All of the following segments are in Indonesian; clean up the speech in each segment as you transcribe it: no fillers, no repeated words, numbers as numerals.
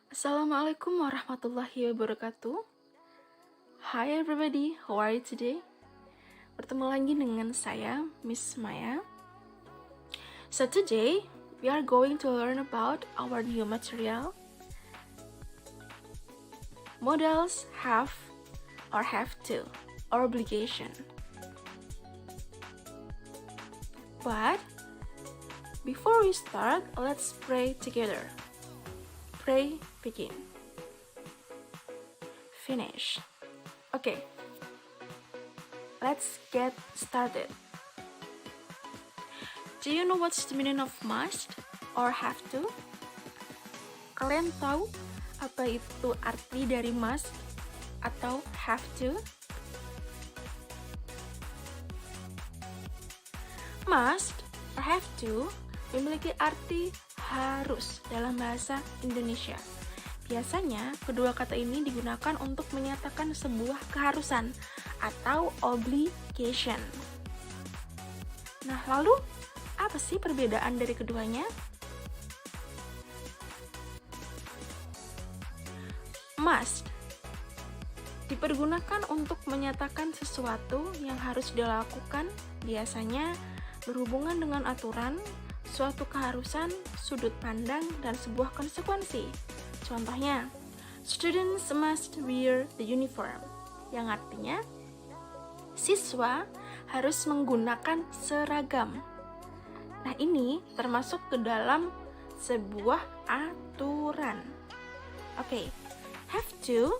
Assalamualaikum warahmatullahi wabarakatuh. Hi everybody, how are you today? Bertemu lagi dengan saya, Miss Maya. So today, we are going to learn about our new material. Modals have or have to, or obligation. But, before we start, let's pray together. Pray, begin. Finish. Okay, let's get started. Do you know what's the meaning of must or have to? Kalian tahu apa itu arti dari must atau have to? Must or have to memiliki arti harus dalam bahasa Indonesia. Biasanya, kedua kata ini digunakan untuk menyatakan sebuah keharusan atau obligation. Nah, lalu apa sih perbedaan dari keduanya? Must dipergunakan untuk menyatakan sesuatu yang harus dilakukan, biasanya berhubungan dengan aturan, suatu keharusan, sudut pandang, dan sebuah konsekuensi. Contohnya, students must wear the uniform, yang artinya siswa harus menggunakan seragam. Nah, ini termasuk ke dalam sebuah aturan. Oke, have to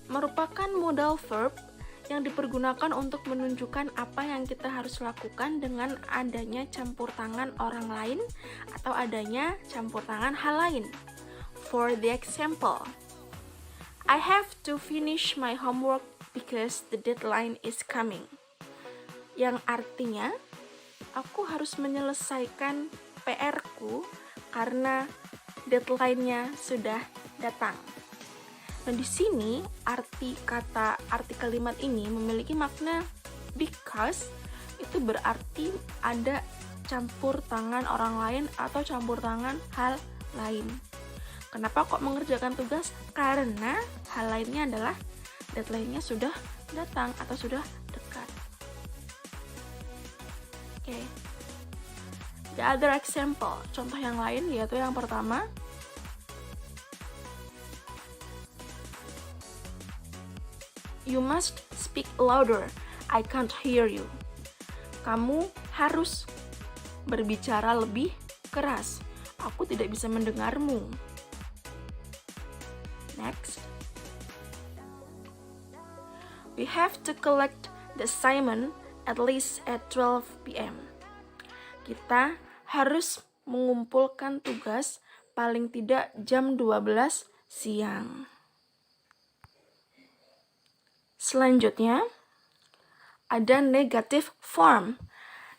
merupakan modal verb yang dipergunakan untuk menunjukkan apa yang kita harus lakukan dengan adanya campur tangan orang lain atau adanya campur tangan hal lain. For the example, I have to finish my homework because the deadline is coming. Yang artinya, aku harus menyelesaikan PR-ku karena deadline-nya sudah datang. Nah, di sini arti kalimat ini memiliki makna because, itu berarti ada campur tangan orang lain atau campur tangan hal lain. Kenapa kok mengerjakan tugas? Karena hal lainnya adalah deadline-nya sudah datang atau sudah dekat. Oke. The other example, contoh yang lain yaitu yang pertama, you must speak louder, I can't hear you. Kamu harus berbicara lebih keras, aku tidak bisa mendengarmu. Next, we have to collect the assignment at least at 12 p.m. Kita harus mengumpulkan tugas paling tidak jam 12 siang. Selanjutnya, ada negative form.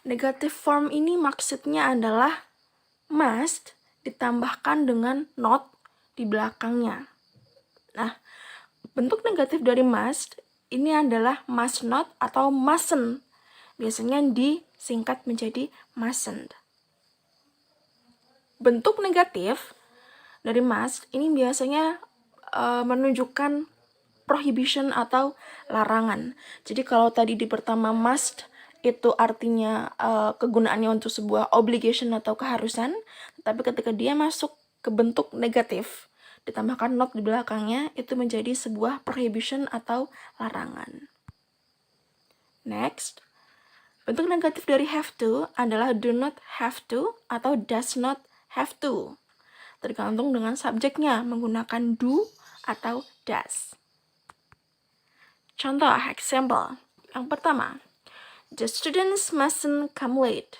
Negative form ini maksudnya adalah must ditambahkan dengan not di belakangnya. Nah, bentuk negatif dari must ini adalah must not atau mustn't. Biasanya disingkat menjadi mustn't. Bentuk negatif dari must ini biasanya menunjukkan prohibition atau larangan. Jadi kalau tadi di pertama must itu artinya kegunaannya untuk sebuah obligation atau keharusan, tapi ketika dia masuk ke bentuk negatif, ditambahkan not di belakangnya, itu menjadi sebuah prohibition atau larangan. Next, bentuk negatif dari have to adalah do not have to atau does not have to. Tergantung dengan subjeknya, menggunakan do atau does. Contoh, example. Yang pertama, the students mustn't come late.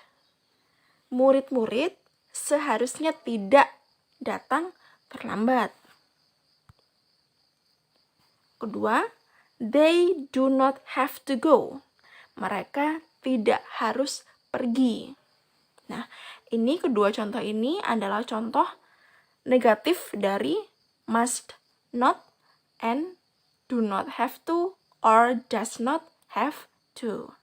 Murid-murid seharusnya tidak datang terlambat. Kedua, they do not have to go. Mereka tidak harus pergi. Nah, ini kedua contoh ini adalah contoh negatif dari must not and do not have to or does not have to.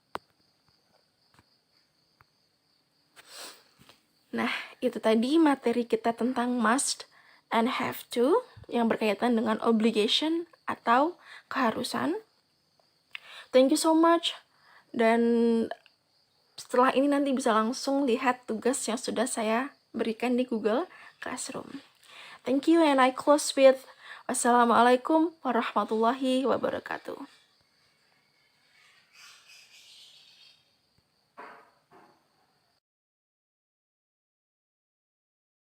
Nah, itu tadi materi kita tentang must and have to. yang berkaitan dengan obligation atau keharusan. Thank you so much. Dan setelah ini nanti bisa langsung lihat tugas yang sudah saya berikan di Google Classroom. Thank you, and I close with wassalamualaikum warahmatullahi wabarakatuh.